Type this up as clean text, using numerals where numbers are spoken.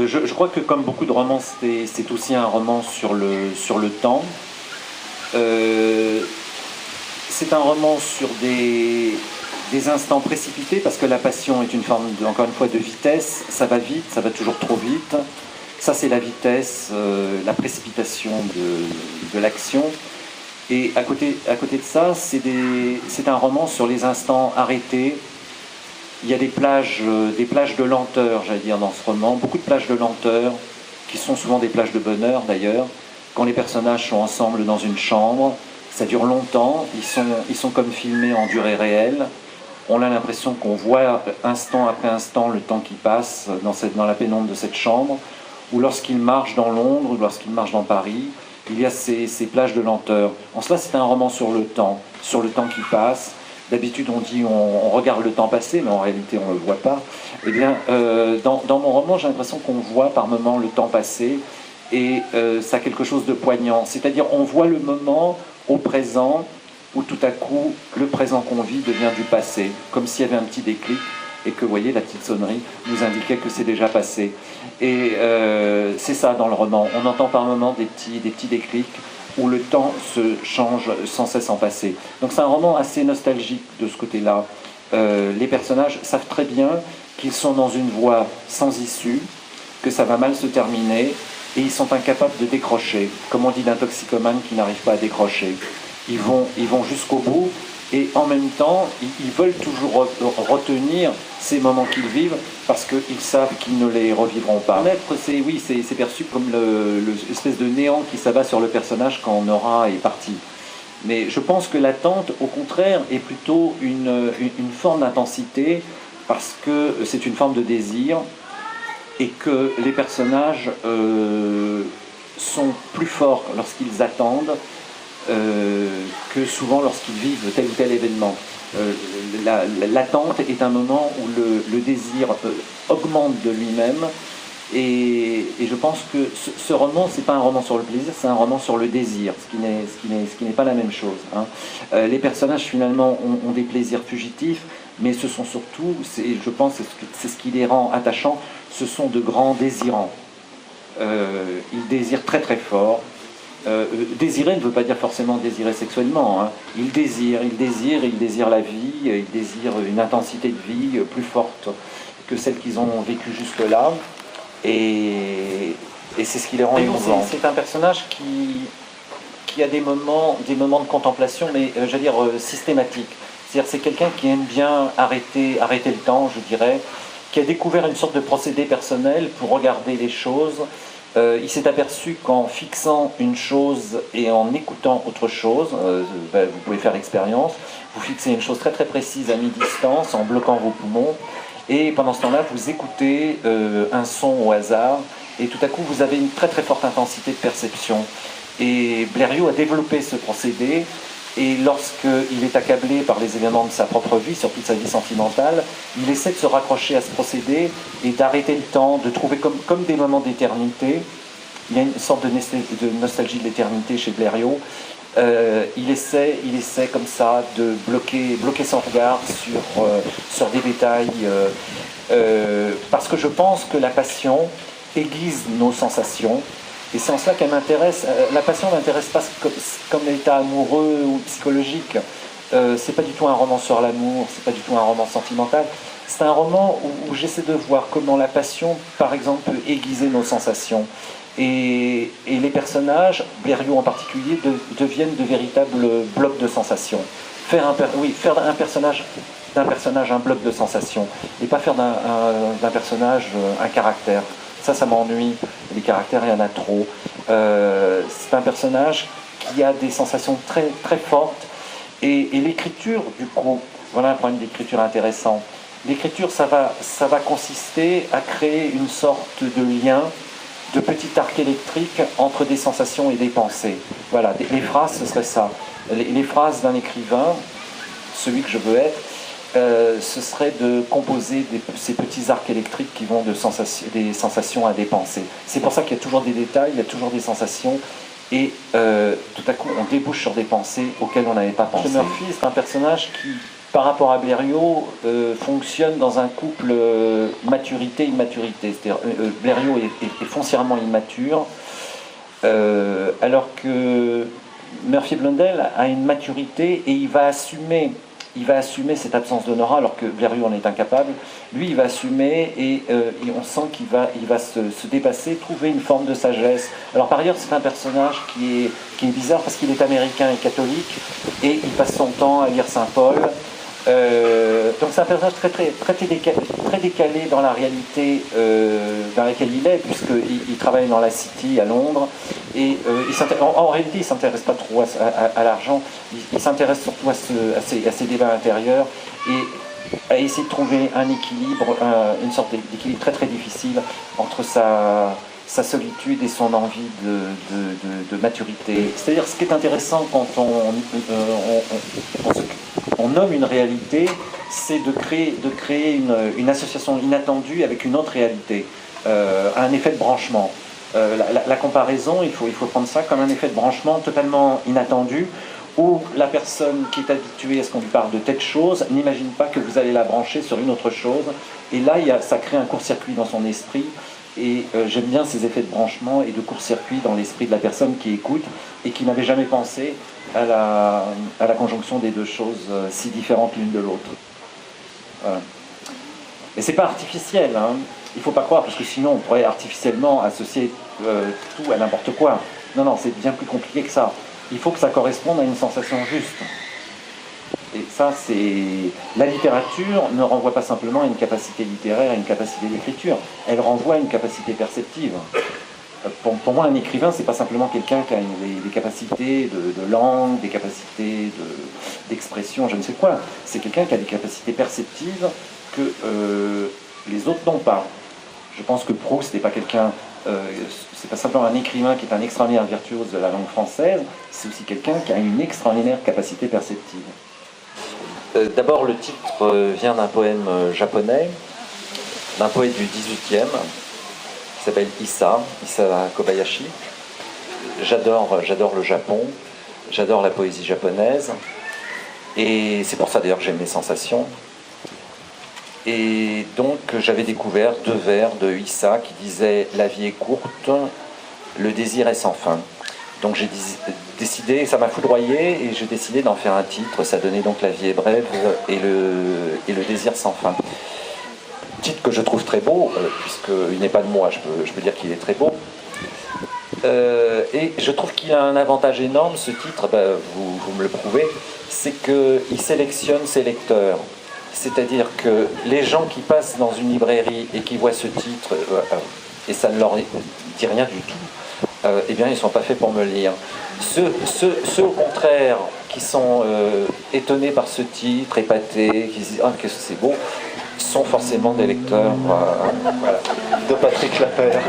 je crois que comme beaucoup de romans, c'est aussi un roman sur le temps. C'est un roman sur des instants précipités, parce que la passion est une forme, encore une fois, de vitesse. Ça va vite, ça va toujours trop vite. Ça, c'est la vitesse, la précipitation de l'action. Et à côté de ça, c'est un roman sur les instants arrêtés. Il y a des plages de lenteur, j'allais dire, dans ce roman. Beaucoup de plages de lenteur, qui sont souvent des plages de bonheur, d'ailleurs. Quand les personnages sont ensemble dans une chambre, ça dure longtemps. Ils sont comme filmés en durée réelle. On a l'impression qu'on voit instant après instant le temps qui passe dans la pénombre de cette chambre. Ou lorsqu'ils marchent dans Londres, ou lorsqu'ils marchent dans Paris, il y a ces plages de lenteur. En cela, c'est un roman sur le temps qui passe. D'habitude, on dit on regarde le temps passer, mais en réalité, on ne le voit pas. Eh bien, dans mon roman, j'ai l'impression qu'on voit par moments le temps passer, et ça a quelque chose de poignant. C'est-à-dire, on voit le moment au présent, où tout à coup, le présent qu'on vit devient du passé, comme s'il y avait un petit déclic, et que, vous voyez, la petite sonnerie nous indiquait que c'est déjà passé. Et c'est ça dans le roman. On entend par moments des petits déclics, où le temps se change sans cesse en passé. Donc c'est un roman assez nostalgique de ce côté-là. Les personnages savent très bien qu'ils sont dans une voie sans issue, que ça va mal se terminer, et ils sont incapables de décrocher, comme on dit d'un toxicomane qui n'arrive pas à décrocher. Ils vont jusqu'au bout, et en même temps, ils veulent toujours retenir ces moments qu'ils vivent, parce qu'ils savent qu'ils ne les revivront pas. C'est perçu comme l'espèce de néant qui s'abat sur le personnage quand Nora est partie. Mais je pense que l'attente, au contraire, est plutôt une forme d'intensité, parce que c'est une forme de désir, et que les personnages sont plus forts lorsqu'ils attendent, que souvent lorsqu'ils vivent tel ou tel événement. L'attente est un moment où le désir augmente de lui-même, et je pense que ce roman, c'est pas un roman sur le plaisir, c'est un roman sur le désir, ce qui n'est pas la même chose, hein. Les personnages finalement ont des plaisirs fugitifs, mais ce sont surtout, je pense, c'est ce qui les rend attachants, ce sont de grands désirants. Ils désirent très très fort. Désirer ne veut pas dire forcément désirer sexuellement, hein. Ils désirent la vie, ils désirent une intensité de vie plus forte que celle qu'ils ont vécue jusque-là, et c'est ce qui les rend émouvants. C'est un personnage qui a des moments de contemplation, mais j'allais dire systématiques. C'est-à-dire c'est quelqu'un qui aime bien arrêter le temps, je dirais, qui a découvert une sorte de procédé personnel pour regarder les choses. Il s'est aperçu qu'en fixant une chose et en écoutant autre chose, vous pouvez faire l'expérience, vous fixez une chose très très précise à mi-distance en bloquant vos poumons, et pendant ce temps-là, vous écoutez un son au hasard, et tout à coup, vous avez une très très forte intensité de perception. Et Blériot a développé ce procédé, et lorsqu'il est accablé par les événements de sa propre vie, surtout de sa vie sentimentale, il essaie de se raccrocher à ce procédé et d'arrêter le temps, de trouver comme des moments d'éternité. Il y a une sorte de nostalgie de l'éternité chez Blériot. Il essaie comme ça de bloquer son regard sur des détails, parce que je pense que la passion aiguise nos sensations. Et c'est en cela qu'elle m'intéresse. La passion ne m'intéresse pas comme l'état amoureux ou psychologique. C'est pas du tout un roman sur l'amour, c'est pas du tout un roman sentimental. C'est un roman où j'essaie de voir comment la passion, par exemple, peut aiguiser nos sensations. Et les personnages, Blériot en particulier, deviennent de véritables blocs de sensations. Faire d'un personnage un bloc de sensations, et pas faire d'un personnage un caractère. Ça m'ennuie. Les caractères, il y en a trop. C'est un personnage qui a des sensations très, très fortes. Et l'écriture, du coup, voilà un problème d'écriture intéressant. L'écriture, ça va consister à créer une sorte de lien, de petit arc électrique entre des sensations et des pensées. Voilà, les phrases, ce serait ça. Les phrases d'un écrivain, celui que je veux être, ce serait de composer ces petits arcs électriques qui vont des sensations à des pensées. C'est pour ça qu'il y a toujours des détails, il y a toujours des sensations, et tout à coup on débouche sur des pensées auxquelles on n'avait pas pensé. Murphy, c'est un personnage par rapport à Blériot, fonctionne dans un couple maturité-immaturité. C'est-à-dire, Blériot est foncièrement immature, alors que Murphy Blundell a une maturité et il va assumer cette absence de Nora, alors que Blériot en est incapable. Lui, il va assumer et on sent qu'il va se dépasser, trouver une forme de sagesse. Alors par ailleurs, c'est un personnage qui est bizarre parce qu'il est américain et catholique et il passe son temps à lire Saint Paul. Donc c'est un personnage très décalé dans la réalité dans laquelle il est, puisqu'il travaille dans la City à Londres, et en réalité il ne s'intéresse pas trop à l'argent, il s'intéresse surtout à ces débats intérieurs, et à essayer de trouver un équilibre, une sorte d'équilibre très très difficile entre sa solitude et son envie de maturité. C'est-à-dire, ce qui est intéressant quand on nomme une réalité, c'est de créer une association inattendue avec une autre réalité, un effet de branchement. La comparaison, il faut prendre ça comme un effet de branchement totalement inattendu, où la personne qui est habituée à ce qu'on lui parle de telle chose n'imagine pas que vous allez la brancher sur une autre chose, et là ça crée un court-circuit dans son esprit. Et j'aime bien ces effets de branchement et de court-circuit dans l'esprit de la personne qui écoute et qui n'avait jamais pensé à la conjonction des deux choses si différentes l'une de l'autre. Voilà. Et c'est pas artificiel, hein. Il ne faut pas croire, parce que sinon on pourrait artificiellement associer tout à n'importe quoi. Non, non, c'est bien plus compliqué que ça. Il faut que ça corresponde à une sensation juste. Et ça, la littérature ne renvoie pas simplement à une capacité littéraire, à une capacité d'écriture. Elle renvoie à une capacité perceptive. Pour moi, un écrivain, c'est pas simplement quelqu'un qui a des capacités de langue, des capacités d'expression, je ne sais quoi. C'est quelqu'un qui a des capacités perceptives que les autres n'ont pas. Je pense que Proust n'est pas quelqu'un... c'est pas simplement un écrivain qui est un extraordinaire virtuose de la langue française, c'est aussi quelqu'un qui a une extraordinaire capacité perceptive. D'abord, le titre vient d'un poème japonais, d'un poète du XVIIIe, qui s'appelle Issa Kobayashi. J'adore le Japon, j'adore la poésie japonaise, et c'est pour ça d'ailleurs que j'aime les sensations. Et donc j'avais découvert 2 vers de Issa qui disaient « La vie est courte, le désir est sans fin ». Donc j'ai décidé, ça m'a foudroyé, et j'ai décidé d'en faire un titre. Ça donnait donc La vie est brève et le désir sans fin. Titre que je trouve très beau, puisqu'il n'est pas de moi, je peux dire qu'il est très beau. Et je trouve qu'il a un avantage énorme, ce titre, vous me le prouvez, c'est qu'il sélectionne ses lecteurs. C'est-à-dire que les gens qui passent dans une librairie et qui voient ce titre, et ça ne leur dit rien du tout, eh bien ils ne sont pas faits pour me lire. Ceux au contraire qui sont étonnés par ce titre, épatés, qui se disent « Ah, que c'est beau », sont forcément des lecteurs voilà, de Patrick Lapeyre.